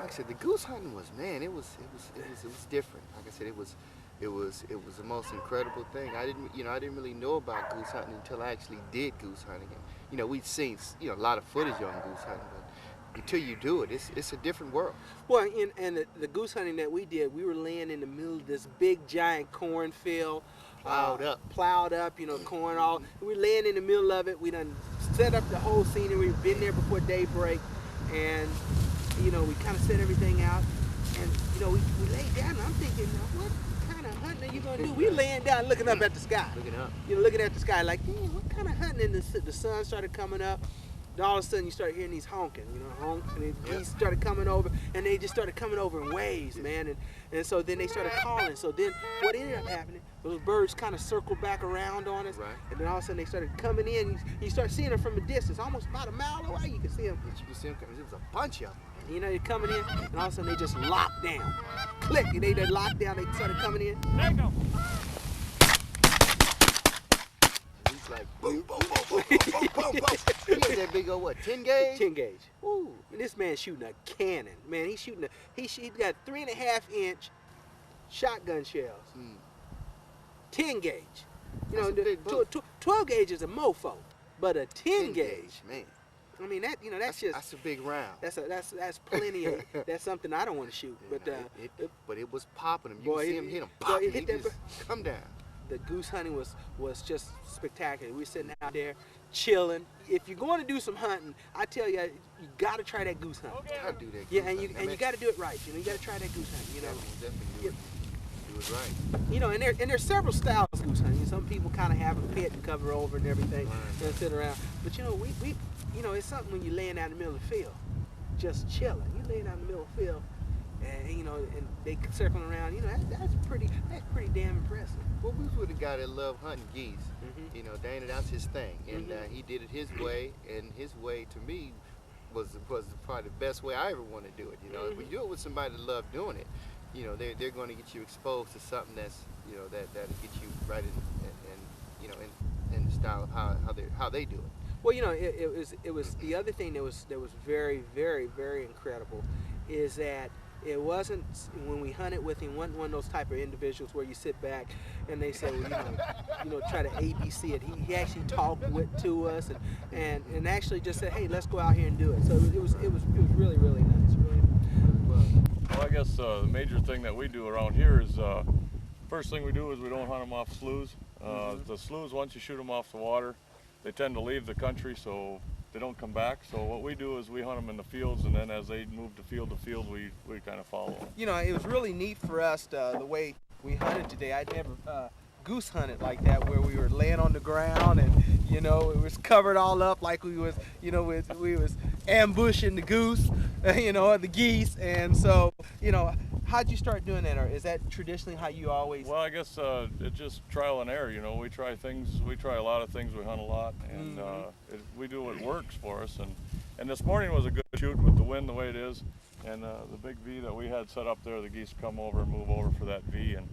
like I said, the goose hunting was, man, it was different. Like I said, it was the most incredible thing. I didn't really know about goose hunting until I actually did goose hunting. And, we'd seen, a lot of footage on goose hunting, but until you do it, it's a different world. Well, and the goose hunting that we did, we were laying in the middle of this big giant cornfield. Plowed up, corn all. We were laying in the middle of it. We done set up the whole scenery. We've been there before daybreak, and we kind of set everything out. And we laid down. And I'm thinking, what kind of hunting are you gonna do? We laying down, looking up at the sky. Looking up. Looking at the sky, like, what kind of hunting? And the sun started coming up. And all of a sudden, you start hearing these honking, honk, and the geese started coming over, and they just started coming over in waves, man. And so then they started calling. So then what ended up happening, those birds kind of circled back around on us, right. And then all of a sudden they started coming in. You start seeing them from a distance, almost about a mile away. You can see them. You can see them coming. There was a bunch of them. They're coming in, and all of a sudden they just locked down. Click, and they locked down. They started coming in. There you go. Like boom, boom, boom, boom, boom, boom, boom, boom. He has that big old 10 gauge? 10 gauge. Ooh, and this man's shooting a cannon. Man, he's shooting he's got 3.5-inch shotgun shells. 10 gauge. 12 gauge is a mofo, but a 10 gauge, man. I mean that's a big round. That's plenty of. That's something I don't want to shoot. But it was popping him. You boy, see him hit him pop. He just come down. The goose hunting was just spectacular. We were sitting out there chilling. If you're going to do some hunting, I tell you, you got to try that goose hunt. Okay. Gotta do that. Yeah, and you got to do it right. You got to try that goose hunt. Definitely do it right. And there's several styles of goose hunting. Some people kind of have a pit and cover over and everything, and sit around. But we it's something when you're laying out in the middle of the field, just chilling. You're laying out in the middle of the field, and and they circling around. That's pretty damn impressive. Well, we was with a guy that loved hunting geese. Dana, that's his thing, and he did it his way. And his way, to me, was probably the best way I ever want to do it. If you do it with somebody that loves doing it, they're going to get you exposed to something that's that'll get you right in the style of how they do it. Well, it was the other thing that was very, very, very incredible is that it wasn't, when we hunted with him, wasn't one of those type of individuals where you sit back and they say, well, try to ABC it. He actually talked to us and actually just said, hey, let's go out here and do it. So it was really, really nice. Really well, I guess the major thing that we do around here is first thing we do is we don't hunt them off sloughs. The sloughs, once you shoot them off the water, they tend to leave the country, so they don't come back. So what we do is we hunt them in the fields, and then as they move to field, we kind of follow them. It was really neat for us the way we hunted today. I'd never goose hunted like that, where we were laying on the ground and it was covered all up like we was we was ambushing the goose, or the geese. And so how'd you start doing that, or is that traditionally how you always? Well, I guess it's just trial and error. We try things. We try a lot of things. We hunt a lot, and we do what works for us. And this morning was a good shoot with the wind the way it is, and the big V that we had set up there. The geese come over and move over for that V and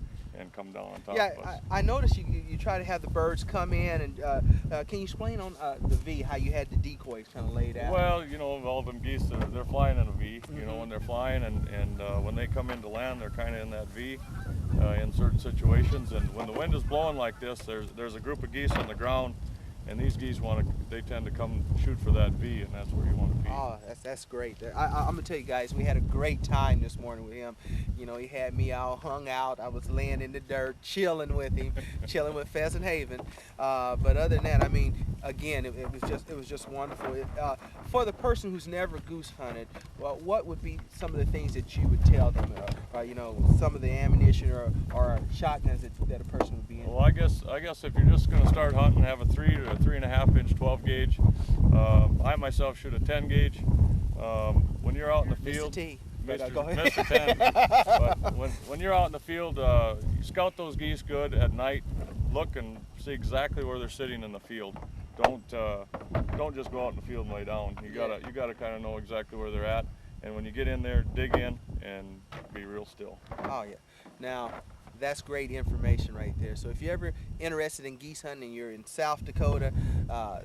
come down on top of us. I noticed you try to have the birds come in, and can you explain on the V how you had the decoys kind of laid out? Well, all of them geese, they're flying in a V, when they're flying, and when they come into land, they're kind of in that V in certain situations. And when the wind is blowing like this, there's a group of geese on the ground, and these geese they tend to come shoot for that V, and that's where you want to be. Oh, that's great. I'm gonna tell you guys, we had a great time this morning with him. He had me all hung out. I was laying in the dirt, chilling with him, chilling with Pheasant Haven. But other than that, I mean, again, it was just wonderful. For the person who's never goose hunted, well, what would be some of the things that you would tell them? Some of the ammunition or shotguns that a person would be in. Well, I guess if you're just going to start hunting, have a 3 to 3.5 inch 12 gauge. I myself shoot a 10 gauge. When you're out in the field, Mr. T. Mr. 10. But when you're out in the field, you scout those geese good at night. Look and see exactly where they're sitting in the field. Don't just go out in the field and lay down. You gotta kind of know exactly where they're at. And when you get in there, dig in and be real still. Oh yeah. Now, That's great information right there. So if you're ever interested in geese hunting and you're in South Dakota,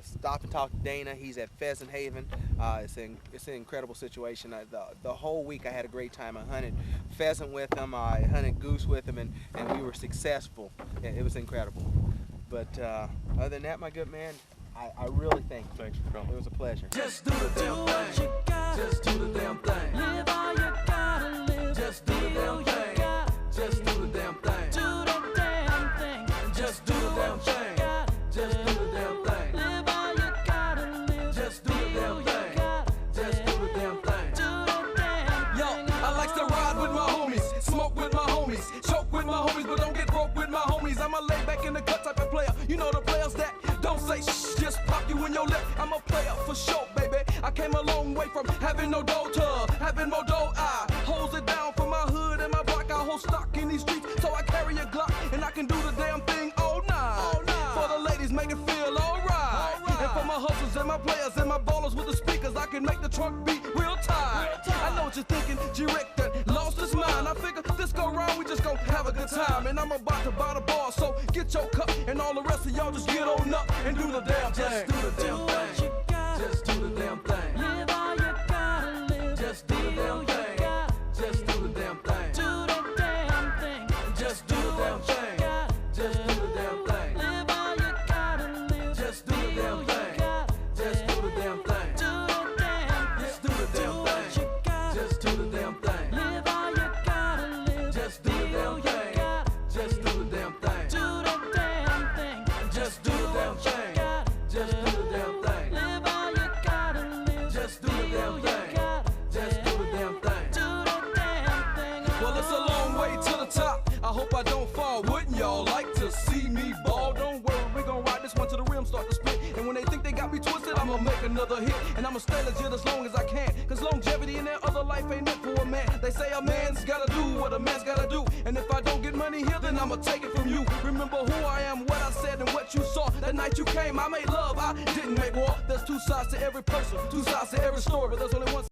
stop and talk to Dana. He's at Pheasant Haven. It's an incredible situation. The whole week I had a great time. I hunted pheasant with him. I hunted goose with him, and we were successful. It was incredible. But other than that, my good man, I really thank you. Thanks for coming. It was a pleasure. Just do the damn thing. Just do the damn thing. Live all you gotta live. Just do the damn thing. Just do the damn thing. Do the damn thing. Just do the damn thing. Just do the damn thing. Live all you gotta live. Just do the damn thing. Just do the damn thing. Do the damn thing. Yo, I like to ride with my homies, smoke with my homies, choke with my homies, but don't get broke with my homies. I'm a lay back in the cut type of player. You know the players that don't say shh, just pop you in your lip. I'm a player for sure, baby. I came a long way from having no dough to having more dough. I holds it down for my hood and my block. I hold stock in these streets, so I carry a Glock and I can do the damn thing all night. For the ladies, make it feel alright. And for my hustlers and my players and my ballers with the speakers, I can make the trunk beat real tight. I know what you're thinking, G-Rick that lost his mind. I figure this go round, we just gon' have a good time. And I'm about to buy the bar, so get your cup and all the rest of y'all just get on up and do the damn thing. Just do the damn thing. Just do the damn thing. Live all you gotta live. Just do the damn thing. Just do the damn thing. Do the damn thing. Just do the damn thing. Just do the damn thing. Live all you gotta live. Just do the damn thing. Just do the damn thing. Do the damn. Just do the damn thing. Just do the damn thing. Live all you gotta live. Just do the damn thing. Just do the damn thing. Do the damn thing. Just do the damn thing. Just do the damn thing. Live all you gotta live. Just do the damn thing. Just do the damn thing. Do the damn thing. Well, it's a long way to the top. I hope I don't fall. Wouldn't y'all like to see me ball? Don't worry, we gon' ride this one to the rim, start to spit. And when they think they got me twisted, I'ma make another hit. And I'ma stay legit as long as I can. Cause longevity in that other life ain't meant for a man. They say a man's gotta do what a man's gotta do. And if I don't get money here, then I'ma take it from you. Remember who I am, what I said, and what you saw. That night you came, I made love, I didn't make war. There's two sides to every person, two sides to every story, but there's only one